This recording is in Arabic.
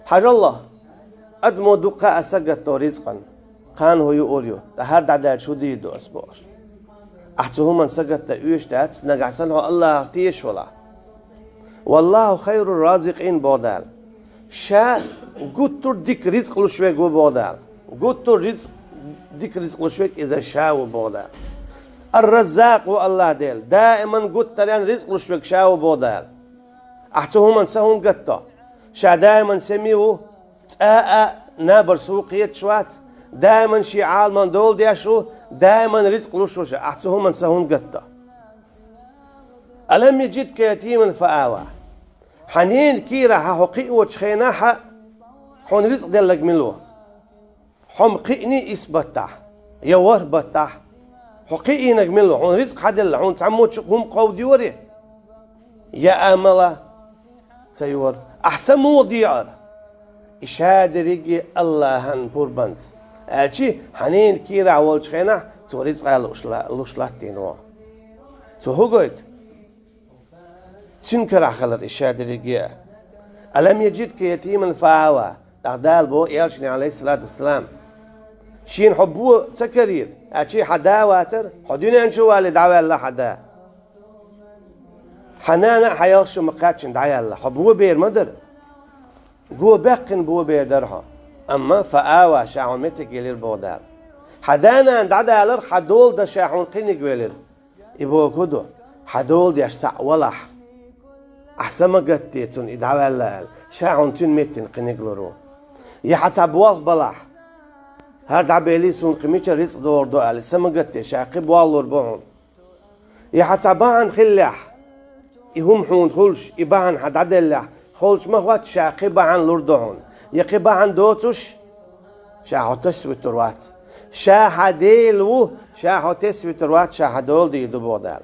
حاج الله أدمو دقاء سجت رزقا قان هو يوريو تهرد عدد شو ديدو أسبوع أحتهم من سجت تأيش تات نجعسنه الله تيش ولا والله خير الرازقين بودال شا قلت ديك رزق لشويك وبودال قلت رزق ديك رزق لشويك إذا شاو بودال الرزاق والله ديل دائما قلت لان رزق لشويك شاو بودال أحتهم من سهم قطة شا دائما سميو تاء نابر سوقية شوات دائما شعال من دول ديشو دائما رزق لشوش أحتهم من سهم قطة ألم يجدك يتيما فآوى حنين كيرا حقيقي وتشخيناها حون رزق دلك ملوه حم قيني إثبتح يوار بتح حقيقي نجمله حون رزق حدل حون تعموت هم قودي وري يا أملا سيور أحسن موديار إشهاد رجي الله هن بوربانس أشي حنين كيرا أول شخينا تو رزق على لوشلاتين وا تو هو قلت تنكر خلر إشهاد رجي ألم يجدك يتيما فآوى تغدال بو يالشني عليه الصلاة والسلام شين حبوه سكرير أشي حدا واتر حدينا نشو والد دعوة الله حدا حنانا حيالشو مقاتشن دعوة الله حبوه بير مدر قوة بقن بو بير درها أما فآوى شاعون متك يلير بودال حدانا عند عدا يلر حدول دا شاعون قينك ويلر إبو كدو حدول ديش سع ولح أحسن ما قتيتون إدعوة الله شاعون تون متن قينك لرو يحسب واض بلح هاد عبالي سون قميشة رزق دور دوال سمقت شاقب والور بوعون يحسبان خلح يهم حون خلش يبان حد عدلح خلش ما هو شاقب عن لردون يقب عن دوتش شاحتش بتروات شاحديلو شاحتش بتروات شاحدول دي دبودال